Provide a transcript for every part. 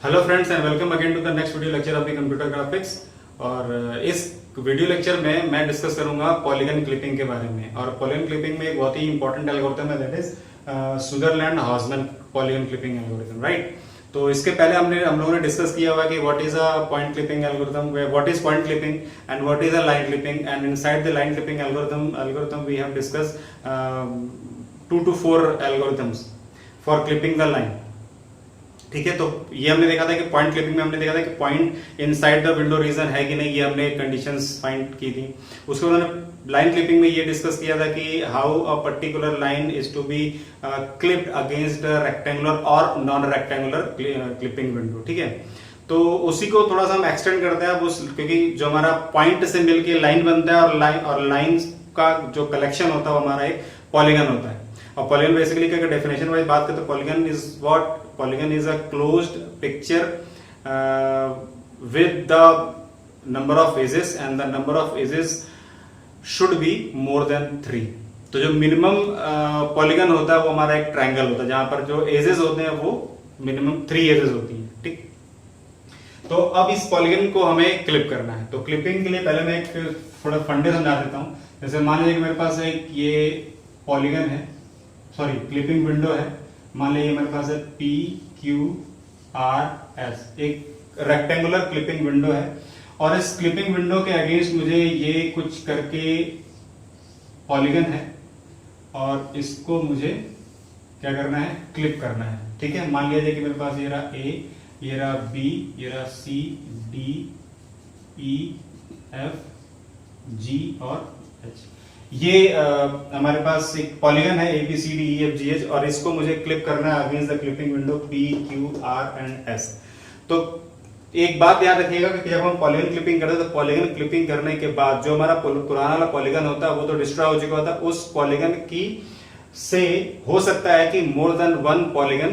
Hello friends and welcome again to the next video lecture of the computer graphics. और इस video lecture में मैं discuss करूंगा polygon clipping के बारे में। और पॉलीगन क्लिपिंग में एक बहुत ही इंपॉर्टेंट एल्गोरिथम है, दैट इज सुदरलैंड हॉजमैन पॉलीगन क्लिपिंग एल्गोरिथम, राइट। तो इसके पहले हम लोगों ने डिस्कस किया हुआ कि what is a point clipping algorithm, what is point clipping and what is a line clipping, and inside the line clipping algorithm we have discuss 2 to 4 algorithms for clipping the line. ठीक है, तो ये हमने देखा था कि point clipping में हमने देखा था कि point inside the window region है कि नहीं, ये हमने कंडीशंस फाइंड की थी। उसके बाद हमने लाइन क्लिपिंग में ये डिस्कस किया था कि how a particular line is to be clipped against rectangular और नॉन रेक्टेंगुलर क्लिपिंग विंडो। ठीक है, तो उसी को थोड़ा सा हम एक्सटेंड करते हैं अब क्योंकि जो हमारा पॉइंट से मिलके लाइन बनता है और लाइन का जो कलेक्शन होता है वो हमारा एक पॉलीगन होता है। और पॉलीगन बेसिकली क्या डेफिनेशन वाइज बात करें तो polygon is a closed picture with the number of edges and the number of edges should be more than 3। तो जो मिनिमम पॉलीगन होता है वो हमारा एक ट्रायंगल होता है जहां पर जो एजेस होते हैं वो मिनिमम 3 एजेस होती हैं। ठीक, तो अब इस पॉलीगन को हमें क्लिप करना है। तो क्लिपिंग के लिए पहले मैं एक थोड़ा फंडे समझा देता हूं। जैसे मान लीजिए कि मेरे पास एक ये पॉलीगन है, सॉरी क्लिपिंग विंडो है। मान लीजिए मेरे पास है PQRS, एक रेक्टेंगुलर क्लिपिंग विंडो है। और इस क्लिपिंग विंडो के अगेंस्ट मुझे ये कुछ करके पॉलीगन है और इसको मुझे क्या करना है, क्लिप करना है। ठीक है, मान लीजिए कि मेरे पास ये रहा A, ये रहा B, ये रहा C, D, E, F, G और H। ये हमारे पास एक पॉलीगन है ABCDEFGH और इसको मुझे क्लिप करना है against the clipping window PQR and S। तो एक बात याद रखिएगा कि जब हम पॉलीगन क्लिपिंग करते हैं तो पॉलीगन क्लिपिंग करने के बाद जो हमारा पुराना वाला पॉलीगन होता है वो तो डिस्ट्रॉय हो चुका होता है। उस पॉलीगन की से हो सकता है कि मोर देन 1 पॉलीगन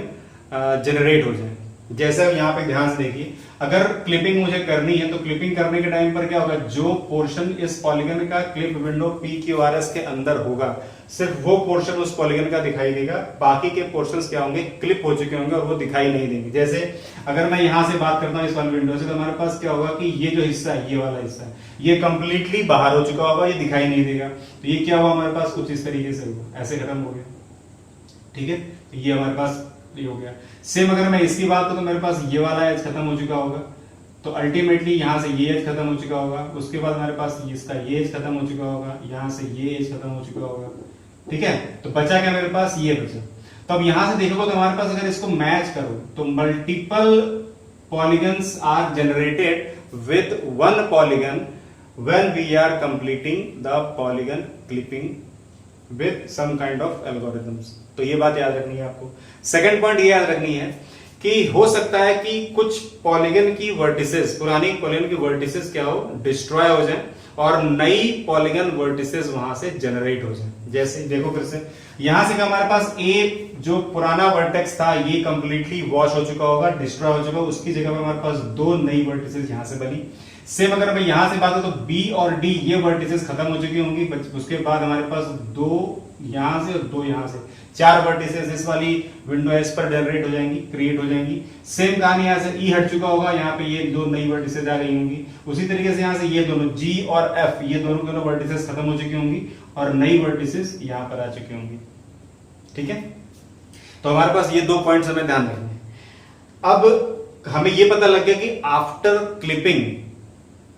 जनरेट हो जाए। जैसे यहाँ पे ध्यान से देखिए, अगर क्लिपिंग मुझे करनी है तो क्लिपिंग करने के टाइम पर क्या होगा, जो पोर्शन इस पॉलीगन का क्लिप विंडो PQRS के अंदर होगा सिर्फ वो पोर्शन उस पॉलीगन का दिखाई देगा, बाकी के पोर्शंस क्या होंगे, क्लिप हो चुके होंगे और वो दिखाई नहीं देंगे। जैसे अगर मैं यहां से बात करता हूं इस वाले विंडो से तो हमारे पास क्या होगा कि ये जो हिस्सा है, ये वाला हिस्सा है, ये कंप्लीटली बाहर हो चुका होगा, ये दिखाई नहीं देगा। तो ये क्या हुआ, हमारे पास कुछ इस तरीके से हुआ, ऐसे खत्म हो गया। ठीक है, तो ये हमारे पास ये हो गया। सेम अगर मैं इसकी बात करूं तो मेरे पास ये वाला एज खत्म हो चुका होगा, तो अल्टीमेटली यहां से ये एज खत्म हो चुका होगा। उसके बाद हमारे पास इसका ये एज खत्म हो चुका होगा, यहां से ये एज खत्म हो चुका होगा। ठीक है, तो बचा क्या मेरे पास, ये बचा। तो अब यहां से देखोगे तो हमारे पास अगर इसको मैच करो तो multiple polygons are generated with 1 polygon when we are completing the polygon clipping with some kind of algorithms. तो ये बात याद रखनी है आपको। सेकंड पॉइंट ये याद रखनी है कि हो सकता है कि कुछ पॉलीगन की वर्टिसेस, पुरानी पॉलीगन की वर्टिसेस क्या हो, डिस्ट्रॉय हो जाए और नई पॉलीगन वर्टिसेस वहां से जनरेट हो जाए। जैसे देखो फिर से यहां से हमारे पास ए जो पुराना वर्टेक्स था ये कंप्लीटली वॉश हो चुका होगा, डिस्ट्रॉय हो चुका होगा, उसकी जगह पर हमारे पास 2 नई वर्टिसेस यहां से बनी। सेम अगर मैं यहां से बात करूं तो B और D ये वर्टिसेस खत्म हो चुकी होंगी। उसके बाद हमारे पास 2 यहां से और 2 यहां से, 4 वर्टिसेस इस वाली विंडो एस पर जनरेट हो जाएंगी, क्रिएट हो जाएंगी। सेम कहानी यहां से E हट चुका होगा, यहाँ पे ये 2 नई वर्टिसेस आ गई होंगी। उसी तरीके से यहां से ये दोनों G और F ये दोनों वर्टिसेस खत्म हो चुकी होंगी और नई वर्टिसेस यहां पर आ चुकी होंगी। ठीक है, तो हमारे पास ये 2 पॉइंट्स हमें ध्यान रखने। अब हमें ये पता लग गया कि आफ्टर क्लिपिंग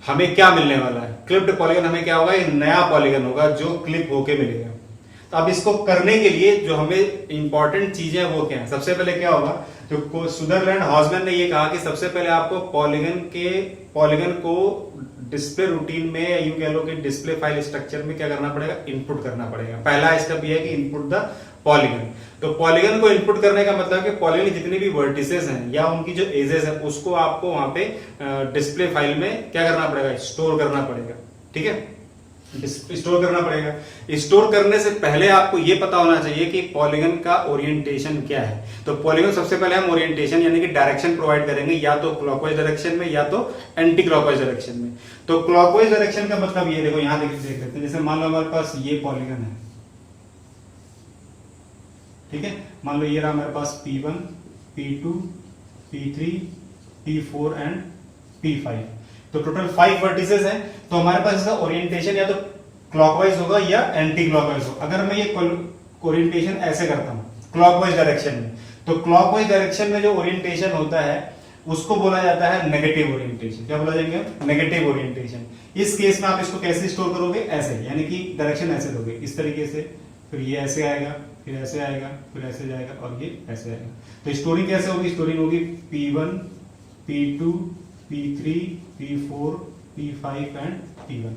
हमें क्या मिलने वाला है। क्लिप्ड पॉलीगन हमें क्या होगा, एक नया पॉलीगन होगा जो क्लिप होके मिलेगा। तो अब इसको करने के लिए जो हमें इंपॉर्टेंट चीजें वो क्या है, सबसे पहले क्या होगा, जो सुदरलैंड हॉजमैन ने ये कहा कि सबसे पहले आपको पॉलीगन को डिस्प्ले रूटीन में, यूं कह लो कि डिस्प्ले फाइल स्ट्रक्चर में क्या करना पड़ेगा, इनपुट करना पड़ेगा। पहला स्टेप ये है कि इनपुट द पॉलीगन। तो पॉलीगन को इनपुट करने का मतलब है कि पॉलीगन की जितनी भी वर्टिसेस हैं या उनकी जो एजेस है उसको आपको वहां पे डिस्प्ले फाइल में क्या करना पड़ेगा, स्टोर करना पड़ेगा। ठीक है, स्टोर करना पड़ेगा। स्टोर करने से पहले आपको यह पता होना चाहिए कि पॉलीगन का ओरिएंटेशन क्या है। तो पॉलीगन सबसे पहले हम ओरिएंटेशन यानी कि डायरेक्शन प्रोवाइड करेंगे, या तो क्लॉकवाइज डायरेक्शन में या तो एंटी क्लॉकवाइज डायरेक्शन में। तो क्लॉकवाइज डायरेक्शन का मतलब ये देखो, यहां देख लेते हैं। जैसे मान लो हमारे पास ये पॉलीगन है, ठीक है, मान लो ये रहा हमारे पास P1, P2, P3, P4 and P5। तो टोटल 5 वर्टिसेस हैं। तो हमारे पास इसका ओरिएंटेशन या तो क्लॉकवाइज होगा या एंटी क्लॉकवाइज होगा। अगर मैं ये ओरिएंटेशन ऐसे करता हूं क्लॉकवाइज डायरेक्शन में, तो क्लॉकवाइज डायरेक्शन में जो ओरिएंटेशन होता है उसको बोला जाता है नेगेटिव ओरिएंटेशन। क्या बोला जाएंगे? Negative orientation. इस केस में आप इसको कैसे स्टोर करोगे? ऐसे, यानी कि डायरेक्शन ऐसे दोगे इस तरीके से, फिर ये ऐसे आएगा, फिर ऐसे आएगा, फिर ऐसे जाएगा और ये ऐसे आएगा। तो स्टोरिंग कैसे होगी? स्टोरिंग होगी P1, P2, P3, P4, P5 and P1।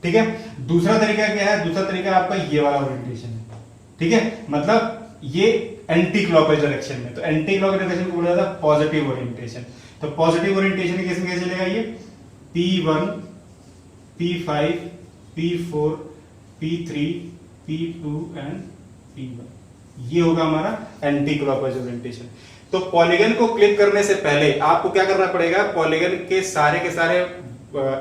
ठीक है। दूसरा तरीका क्या है? दूसरा तरीका आपका ये वाला ओरिएंटेशन है। ठीक है, मतलब ये एंटी क्लॉकवाइज डायरेक्शन में। तो एंटी क्लॉकवाइज डायरेक्शन को बोला जाता है पॉजिटिव ओरिएंटेशन। तो पॉजिटिव ओरिएंटेशन के केस में कैसे चलेगा? ये P1, P5, P4, P3, P2 and P1। ये होगा हमारा एंटी क्लॉकवाइज ओरिएंटेशन। तो पॉलीगन को क्लिप करने से पहले आपको क्या करना पड़ेगा? पॉलीगन के सारे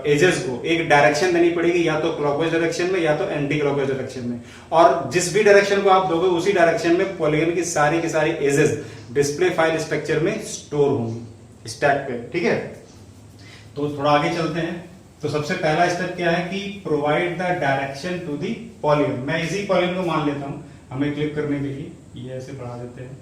एजेस को एक डायरेक्शन देनी पड़ेगी, या तो क्लॉकवाइज डायरेक्शन में या तो एंटी क्लॉकवाइज डायरेक्शन में। और जिस भी डायरेक्शन को आप दोगे उसी डायरेक्शन में पॉलीगन की सारी एजेस डिस्प्ले फाइल स्ट्रक्चर में स्टोर होंगी स्टैक पे। ठीक है, तो थोड़ा आगे चलते हैं। तो सबसे पहला स्टेप क्या है कि provide the direction to the polygon. मैं इसी पॉलीगन को मान लेता हूं हमें क्लिक करने के लिए, ये ऐसे बढ़ा देते हैं।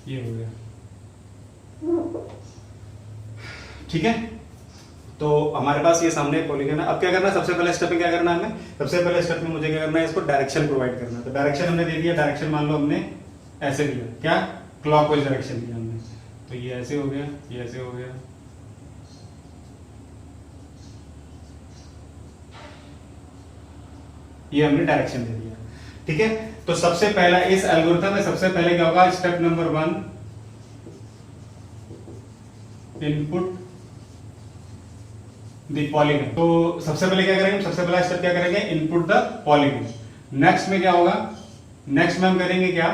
ये हो गया। ठीक है, तो हमारे पास ये सामने पॉलीगन है। अब क्या करना है? सबसे पहले स्टेप में क्या करना है हमें? सबसे पहले स्टेप में मुझे क्या करना है? इसको डायरेक्शन प्रोवाइड करना है। तो डायरेक्शन हमने दे दिया। डायरेक्शन मान लो हमने ऐसे दिया, क्या? क्लॉकवाइज डायरेक्शन दिया हमने। तो ये ऐसे हो गया, ये ऐसे हो गया, ये हमने डायरेक्शन दे दिया। ठीक है, तो सबसे पहला इस एल्गोरिथम में सबसे पहले क्या होगा? Step number 1, input the polygon. तो सबसे पहले क्या करेंगे? सबसे पहला स्टेप क्या करेंगे? Input the polygon. नेक्स्ट में क्या होगा? नेक्स्ट में हम करेंगे क्या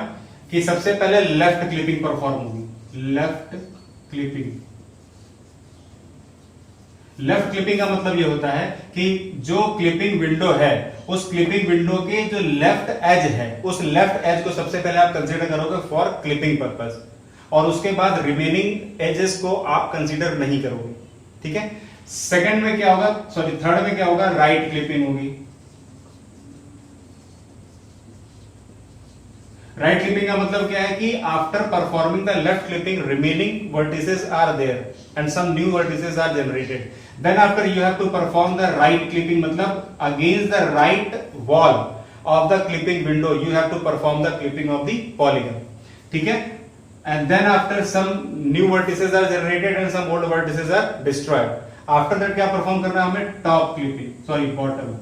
कि सबसे पहले लेफ्ट क्लिपिंग परफॉर्म होगी। Left clipping. लेफ्ट क्लिपिंग का मतलब ये होता है कि जो क्लिपिंग विंडो है उस क्लिपिंग विंडो के जो लेफ्ट एज है उस लेफ्ट एज को सबसे पहले आप कंसीडर करोगे फॉर क्लिपिंग पर्पस, और उसके बाद रिमेनिंग एजेस को आप कंसीडर नहीं करोगे। ठीक है। सेकंड में क्या होगा? सॉरी, थर्ड में क्या होगा? राइट क्लिपिंग होगी। राइट क्लिपिंग का मतलब क्या है कि after performing the left clipping remaining vertices are there and some new vertices are generated, then after you have to perform the right clipping, मतलब against the right wall of the clipping window you have to perform the clipping of the polygon. ठीक है, and then after some new vertices are generated and some old vertices are destroyed. After that क्या perform करना है हमें? Top clipping, sorry bottom.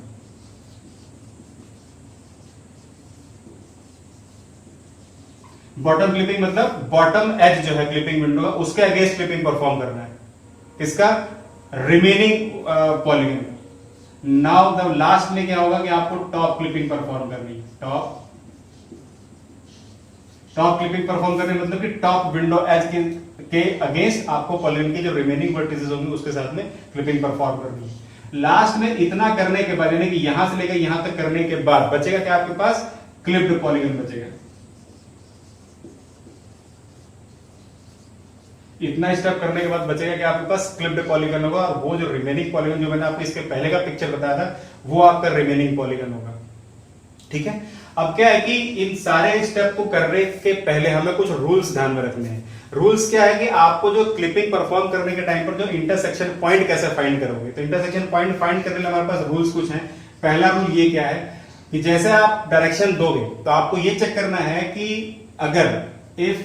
Bottom clipping मतलब bottom edge जो है clipping window का उसके अगेंस्ट क्लिपिंग परफॉर्म करना है, किसका? Remaining polygon. Now the last में क्या होगा कि आपको टॉप क्लिपिंग परफॉर्म करनी है। टॉप क्लिपिंग परफॉर्म करने मतलब कि टॉप विंडो एज के अगेंस्ट आपको पॉलीगन की जो रिमेनिंग वर्टिसेस होंगे उसके साथ में क्लिपिंग परफॉर्म करनी है। लास्ट में इतना करने के बाद, यानी कि यहां से लेकर यहां तक करने के बाद बचेगा क्या आपके पास? क्लिप्ड पॉलीगन बचेगा। इतना स्टेप करने के बाद बचेगा कि आपके पास क्लिप्ड पॉलीगन होगा, और वो जो रिमेनिंग पॉलीगन जो मैंने आपको इसके पहले का पिक्चर बताया था वो आपका रिमेनिंग पॉलीगन होगा। ठीक है। अब क्या है कि इन सारे स्टेप को करने के पहले हमें कुछ रूल्स ध्यान में रखने हैं। रूल्स क्या है कि आपको जो क्लिपिंग परफॉर्म करने के टाइम पर जो इंटरसेक्शन पॉइंट कैसे फाइंड करोगे, तो इंटरसेक्शन पॉइंट फाइंड करने में हमारे पास रूल्स कुछ हैं। पहला रूल ये क्या है कि जैसे आप डायरेक्शन दोगे तो आपको ये चेक करना है कि अगर इफ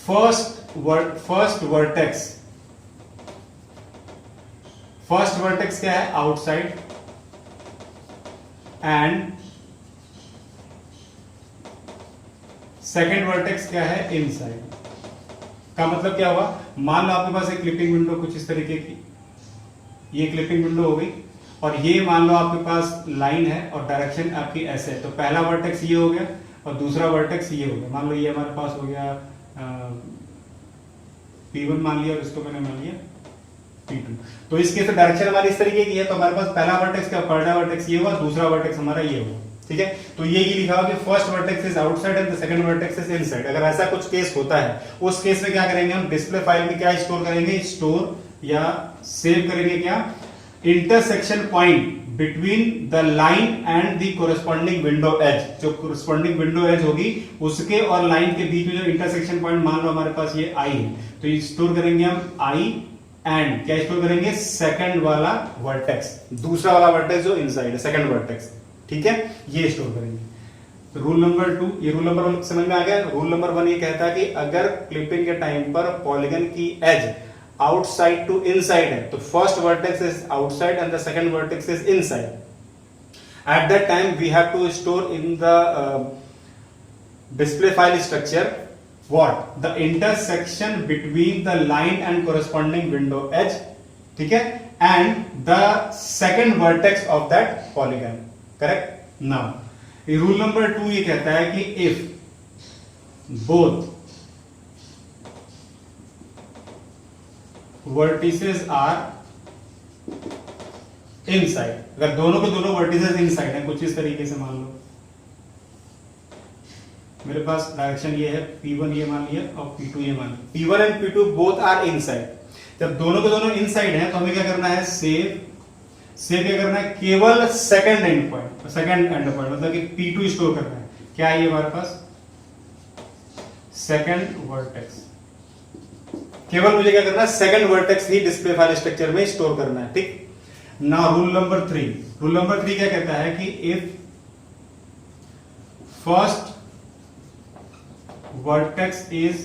फर्स्ट वर्टेक्स क्या है? आउटसाइड, एंड सेकेंड वर्टेक्स क्या है? इनसाइड। का मतलब क्या हुआ? मान लो आपके पास एक क्लिपिंग विंडो कुछ इस तरीके की, ये क्लिपिंग विंडो हो गई, और ये मान लो आपके पास लाइन है और डायरेक्शन आपकी ऐसे है। तो पहला वर्टेक्स ये हो गया और दूसरा वर्टेक्स ये हो गया। मान लो ये हमारे पास हो गया P1 मान लिया और इसको मैंने मान लिया P2। तो इस केस में डायरेक्शन हमारी इस तरीके की है, तो हमारे पास पहला वर्टेक्स क्या, पहला वर्टेक्स ये हुआ, दूसरा वर्टेक्स हमारा ये हुआ, ठीक है। तो ये लिखा हुआ कि first vertex is outside and the second vertex is inside. अगर ऐसा कुछ केस होता है, उस केस में क्या करेंगे हम, डिस्प्ले फाइल में क्या स्टोर करेंगे, स्टोर या सेव करेंगे क्या, intersection point between the line and the corresponding window edge. जो कोरेस्पॉन्डिंग विंडो एज होगी उसके और लाइन के बीच में जो इंटरसेक्शन पॉइंट, मान लो हमारे पास ये आई है, तो ये स्टोर करेंगे हम आई एंड क्या स्टोर करेंगे, सेकंड वाला वर्टेक्स, दूसरा वाला वर्टेक्स जो इनसाइड है, सेकंड वर्टेक्स, ठीक है, ये स्टोर करेंगे। तो रूल नंबर 2, ये रूल नंबर 1 समझ में आ गया। रूल नंबर 1 ये कहता है कि अगर क्लिपिंग के टाइम पर पॉलीगन की एज आउटसाइड टू इनसाइड है, तो first vertex is outside and the second vertex is inside. At that time we have to store in the display file structure what, the intersection between the line and corresponding window edge, ठीक है, and the second vertex of that polygon, correct। now rule number 2 ये कहता है कि if both vertices are inside, अगर दोनों के दोनों vertices inside हैं, कुछ इस तरीके से मान लो मेरे पास डायरेक्शन ये है, P1 ये मान लिया और P2 ये मान लिया, P1 and P2 both are inside. जब दोनों के दोनों इनसाइड हैं तो हमें क्या करना है, सेव क्या करना है, केवल second and point, second and point मतलब कि P2 स्टोर करना है। क्या है ये हमारे पास, सेकंड वर्टेक्स, केवल मुझे क्या करना है, सेकंड वर्टेक्स ही डिस्प्ले फाइल स्ट्रक्चर में स्टोर करना है, ठीक। Now rule number 3, rule number 3 क्या कहता है कि if first vertex is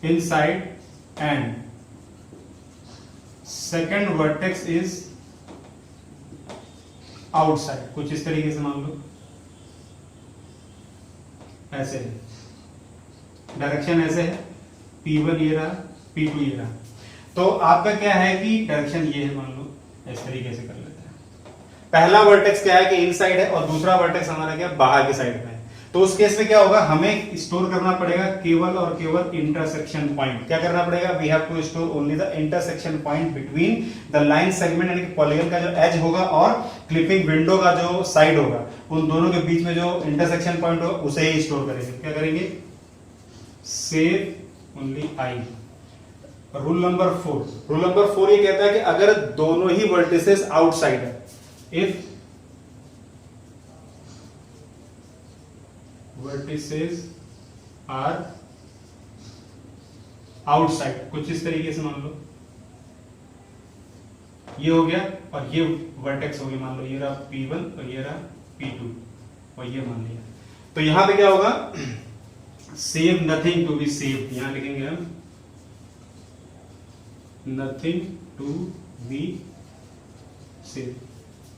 inside and second vertex is outside, कुछ इस तरीके से मान लो, ऐसे है डायरेक्शन, ऐसे है, P1 ये रहा, P2 ये रहा। तो आपका क्या है कि डायरेक्शन ये है, मान लो इस तरीके से कर लेते हैं। पहला वर्टेक्स क्या है कि इनसाइड है और दूसरा वर्टेक्स हमारा क्या, बाहर की साइड में है। तो उस केस में क्या होगा, हमें स्टोर करना पड़ेगा केवल और केवल इंटरसेक्शन पॉइंट। क्या करना पड़ेगा, we have to store only the intersection point between the line segment, यानी कि पॉलीगन का जो एज होगा और क्लिपिंग विंडो का जो साइड होगा, उन दोनों के बीच में जो इंटरसेक्शन पॉइंट होगा उसे ही स्टोर करेंगे। क्या करेंगे, save only I. Rule number 4, rule number 4 ये कहता है कि अगर दोनों ही वर्टिसेस आउटसाइड है, इफ vertices are outside, कुछ इस तरीके से मान लो ये हो गया और ये वर्टेक्स हो गया, मान लो ये रहा P1 और ये रहा P2 और ये मान लिया। तो यहां पे क्या होगा, save nothing to be saved, यहां लिखेंगे हम नथिंग टू बी सेव्ड,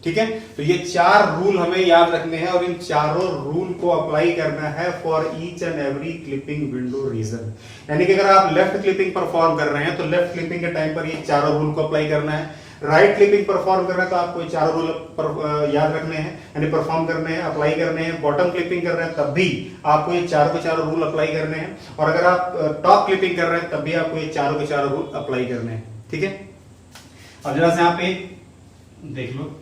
ठीक है। तो ये 4 रूल हमें याद रखने हैं और इन चारों रूल को अप्लाई करना है for each and every clipping window region. यानी कि अगर आप लेफ्ट क्लिपिंग परफॉर्म कर रहे हैं तो लेफ्ट क्लिपिंग के टाइम पर ये चारों रूल को अप्लाई करना है। राइट क्लिपिंग परफॉर्म कर रहे हैं तो आपको ये चारों रूल याद रखने हैं, यानी परफॉर्म करने हैं, अप्लाई करने हैं। बॉटम क्लिपिंग कर रहे हैं तब भी आपको ये चारों के चारों रूल अप्लाई करने हैं, और अगर आप टॉप क्लिपिंग कर रहे हैं तब भी आपको ये चारों के चारों रूल अप्लाई करने हैं, ठीक है। अब जरा से यहाँ पे देख लो,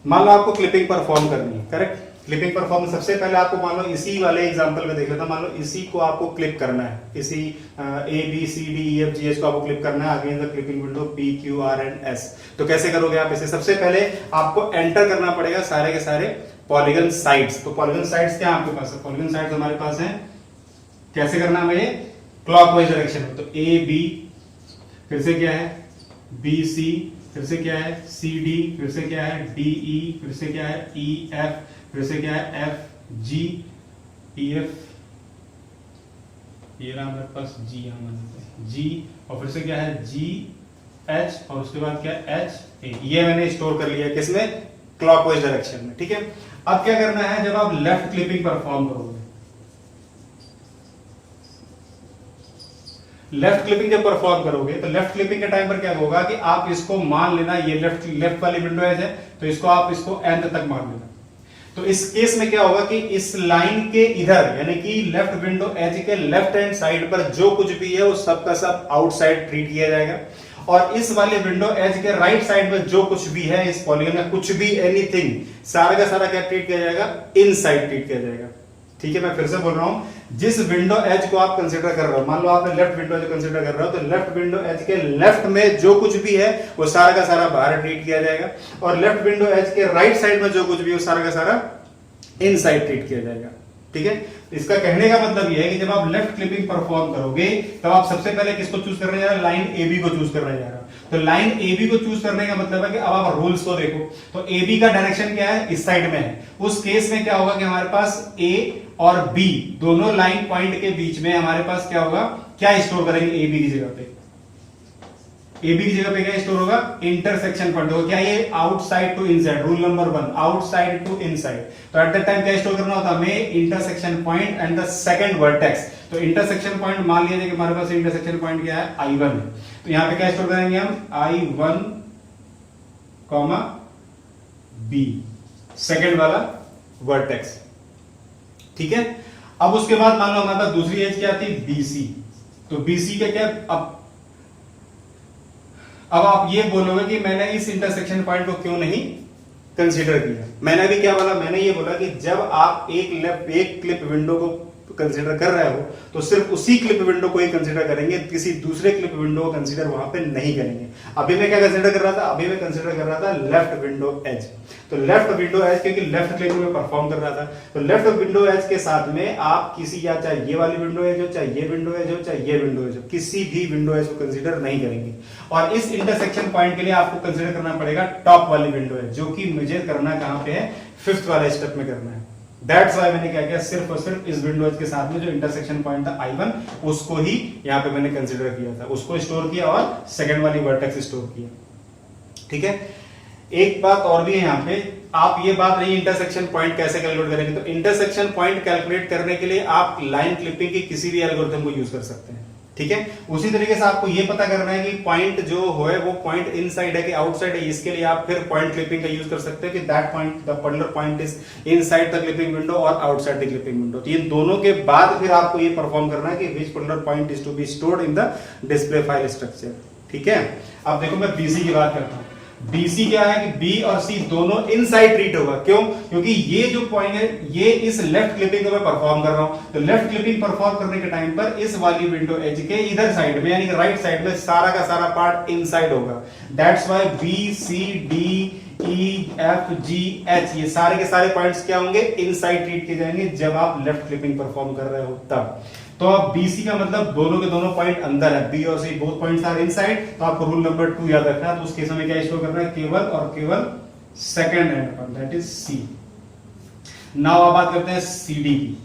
मान लो आपको क्लिपिंग परफॉर्म करनी है, करेक्ट। क्लिपिंग परफॉर्म सबसे पहले आपको मान लो इसी वाले एग्जांपल में देख लेता, मान लो इसी को आपको क्लिप करना है, इसी A B C D E F G H को आपको क्लिप करना है against the clipping window P Q R and S। तो कैसे करोगे आप इसे, सबसे पहले आपको एंटर करना पड़ेगा सारे के सारे पॉलीगन साइड्स। तो पॉलीगन साइड्स क्या आपके पास है, पॉलीगन साइड्स हमारे पास है। कैसे करना है ये, क्लॉकवाइज डायरेक्शन में। तो A B, फिर से क्या है B C, फिर से क्या है सी डी, फिर से क्या है डी ई, फिर से क्या है ई एफ, फिर से क्या है एफ जी ई एफ, ये रहा हमारे पास जी, यहाँ जी, और फिर से क्या है जी एच, और उसके बाद क्या है एच ए। ये मैंने स्टोर कर लिया किसमें, क्लॉकवाइज डायरेक्शन में, ठीक है। अब क्या करना है, जब आप लेफ्ट क्लिपिंग परफॉर्म करोगे, लेफ्ट क्लिपिंग जब परफॉर्म करोगे तो लेफ्ट क्लिपिंग के टाइम पर क्या होगा कि आप इसको मान लेना, ये लेफ्ट वाली विंडो है तो इसको आप इसको एंड तक मान लेना। तो इस केस में क्या होगा कि इस लाइन के इधर यानी कि लेफ्ट विंडो एज के लेफ्ट हैंड साइड पर जो कुछ भी है वो सब का सब आउटसाइड ट्रीट किया जाएगा, और इस वाले विंडो एज के राइट साइड में जो कुछ भी है इस पॉलीगन में, कुछ भी एनीथिंग, सारा का सारा क्या ट्रीट किया जाएगा, इनसाइड ट्रीट किया जाएगा। ठीक है, मैं फिर से बोल रहा हूं, जिस विंडो एज को आप कंसीडर कर रहे हो, मान लो आपने लेफ्ट विंडो एज कंसीडर कर रहे हो, तो लेफ्ट विंडो एज के लेफ्ट में जो कुछ भी है वो सारा का सारा बाहर ट्रीट किया जाएगा, और लेफ्ट विंडो एज के राइट साइड में जो कुछ भी है वो सारा का सारा इनसाइड ट्रीट किया जाएगा। ठीक है, इसका कहने का मतलब यह है कि जब आप लेफ्ट क्लिपिंग परफॉर्म करोगे तब आप सबसे पहले किसको चूज करने जा रहे हैं, लाइन ए बी को चूज करने जा रहे हो। तो लाइन ए बी को चूज करने का मतलब है कि अब आप रूल्स को देखो, तो ए बी का डायरेक्शन क्या है, इस साइड में है। उस केस में क्या होगा कि हमारे पास ए और बी दोनों लाइन पॉइंट के बीच में हमारे पास क्या होगा, क्या स्टोर करेंगे ए बी की जगह पे, ए बी की जगह पे क्या स्टोर होगा, इंटरसेक्शन पॉइंट होगा। क्या ये outside to inside, rule number 1, outside to inside. तो एट दैट टाइम क्या स्टोर करना होता है हमें, intersection point and the second vertex. तो इंटरसेक्शन पॉइंट मान लीजिए कि हमारे पास इंटरसेक्शन पॉइंट क्या है, I1 है, तो यहां पे क्या स्टोर करेंगे हम, I1 B, सेकंड वाला वर्टेक्स। ठीक है, अब उसके बाद मान लो हमारे पास दूसरी एज क्या थी, BC। तो BC का क्या, अब आप ये बोलोगे कि मैंने इस इंटरसेक्शन पॉइंट को क्यों नहीं कंसीडर किया। मैंने भी क्या बोला, मैंने ये बोला कि जब आप एक क्लिप विंडो को कंसीडर कर रहे हो तो सिर्फ उसी क्लिप विंडो को ही कंसीडर करेंगे, किसी दूसरे क्लिप विंडो को कंसीडर वहां पे नहीं करेंगे। अभी मैं क्या कंसीडर कर रहा था, अभी मैं कंसीडर कर रहा था लेफ्ट विंडो एज। तो लेफ्ट विंडो एज क्योंकि लेफ्ट क्लिप में परफॉर्म कर रहा था, तो लेफ्ट विंडो एज के साथ में आप किसी, या चाहे ये वाली विंडो एज हो, चाहे ये विंडो एज हो, चाहे ये विंडो एज हो, किसी भी विंडो एज को कंसीडर नहीं करेंगे। और इस इंटरसेक्शन पॉइंट के लिए आपको कंसीडर करना पड़ेगा टॉप वाली विंडो एज, जो कि मुझे करना कहां पे है, 5th वाले स्टेप में करना है। That's why मैंने क्या किया, सिर्फ और सिर्फ इस विंडो एज के साथ में जो इंटरसेक्शन पॉइंट था I1 उसको ही यहां पे मैंने कंसीडर किया था, उसको स्टोर किया और सेकंड वाली वर्टेक्स स्टोर किया। ठीक है, एक बात और भी है यहां पे, आप ये बात नहीं इंटरसेक्शन पॉइंट कैसे कैलकुलेट करेंगे, तो इंटरसेक्शन पॉइंट कैलकुलेट करने के लिए आप लाइन क्लिपिंग की किसी भी एल्गोरिथम को यूज कर सकते हैं। ठीक है, उसी तरीके से आपको ये पता करना है कि पॉइंट जो है वो पॉइंट इनसाइड है कि आउटसाइड है, इसके लिए आप फिर पॉइंट क्लिपिंग का यूज कर सकते हैं कि that point, the particular point is inside the clipping window और आउटसाइड द क्लिपिंग विंडो। तो ये दोनों के बाद फिर आपको ये परफॉर्म करना है कि which particular point is to be stored in the display file structure. ठीक है, अब देखो मैं बीसी की बात करता हूं। BC क्या है कि B और C दोनों इनसाइड ट्रीट होगा, क्यों, क्योंकि ये जो पॉइंट है ये इस लेफ्ट क्लिपिंग को मैं परफॉर्म कर रहा हूं, तो लेफ्ट क्लिपिंग परफॉर्म करने के टाइम पर इस वाली विंडो एज के इधर साइड में यानी कि राइट साइड में सारा का सारा पार्ट इनसाइड होगा। That's why B, C, D, E, F, G, H ये सारे के सारे पॉइंट्स क्या होंगे, इनसाइड ट्रीट किए जाएंगे जब आप लेफ्ट क्लिपिंग परफॉर्म कर रहे हो तब। तो अब BC का मतलब दोनों के दोनों पॉइंट अंदर है, B और C both points are inside, तो आपको रूल नंबर 2 याद रखना है। तो उस केस में क्या स्टोर करना है, केवल और केवल सेकंड एंड पर, दैट इज C। नाउ अब बात करते हैं CD की।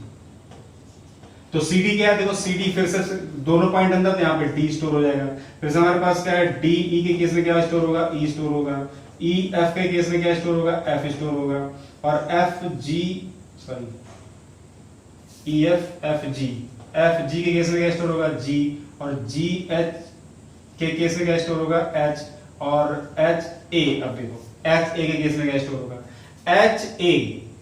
तो CD क्या है, देखो CD फिर से दोनों पॉइंट अंदर, तो यहाँ पे D स्टोर हो जाएगा। फिर से हमारे पास क्या है, D E के केस में क्या स्टोर होगा, E स्टोर होगा। E F के केस में क्या स्टोर होगा, F स्टोर होगा। और F G के केस में क्या स्टोर होगा, G। और G H के केस में क्या स्टोर होगा, H। और H A, अब देखो H A के केस में क्या स्टोर होगा, H A।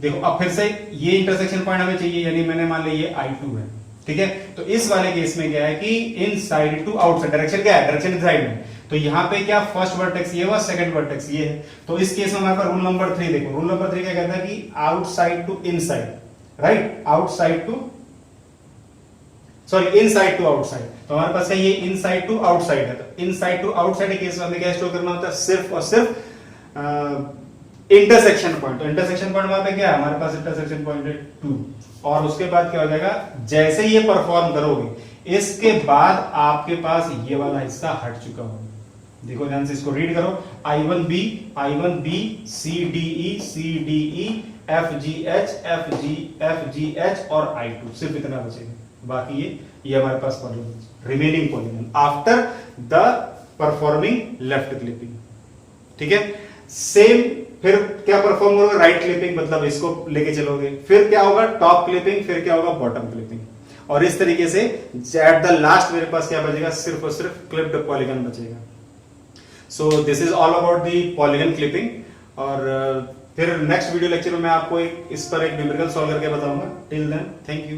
देखो अब फिर से ये इंटरसेक्शन पॉइंट हमें चाहिए, यानी मैंने मान लिया ये I2 है। ठीक है, तो इस वाले केस में क्या है कि इनसाइड टू आउटसाइड, डायरेक्शन क्या है, डायरेक्शन इनसाइड में। तो यहाँ पे क्या फर्स्ट वर्टेक्स ये हुआ, सेकंड वर्टेक्स ये है। तो इस केस में हमारे पास रूल नंबर 3 देखो, रूल नंबर 3 क्या कहता है कि outside to inside, right, outside to sorry inside to outside. तो हमारे पास ये इनसाइड टू आउटसाइड है, तो इनसाइड टू आउटसाइड के केस में हमें क्या स्टोर करना होता है, सिर्फ और सिर्फ इंटरसेक्शन पॉइंट। तो इंटरसेक्शन पॉइंट वहां पे क्या है, हमारे पास इंटरसेक्शन पॉइंट है 2। और उसके बाद क्या हो जाएगा, जैसे ये परफॉर्म करोगे इसके बाद आपके पास ये वाला हिस्सा हट चुका होगा। देखो ध्यान से इसको रीड करो, I1B, CDE, CDE, FGH, FGH और I2, सिर्फ इतना बचेगा। बाकी ये हमारे पास polygon, remaining polygon after the performing left clipping. ठीक है, सेम फिर क्या परफॉर्म होगा, राइट क्लिपिंग, मतलब इसको लेके चलोगे, फिर क्या होगा टॉप क्लिपिंग, फिर क्या होगा बॉटम क्लिपिंग। और इस तरीके से एट द लास्ट मेरे पास क्या बचेगा, सिर्फ और सिर्फ क्लिप्ड पॉलीगन बचेगा। So this is all about the polygon clipping. और फिर नेक्स्ट वीडियो लेक्चर में मैं आपको इस पर एक न्यूमेरिकल सॉल्व करके बताऊंगा। Till then thank you.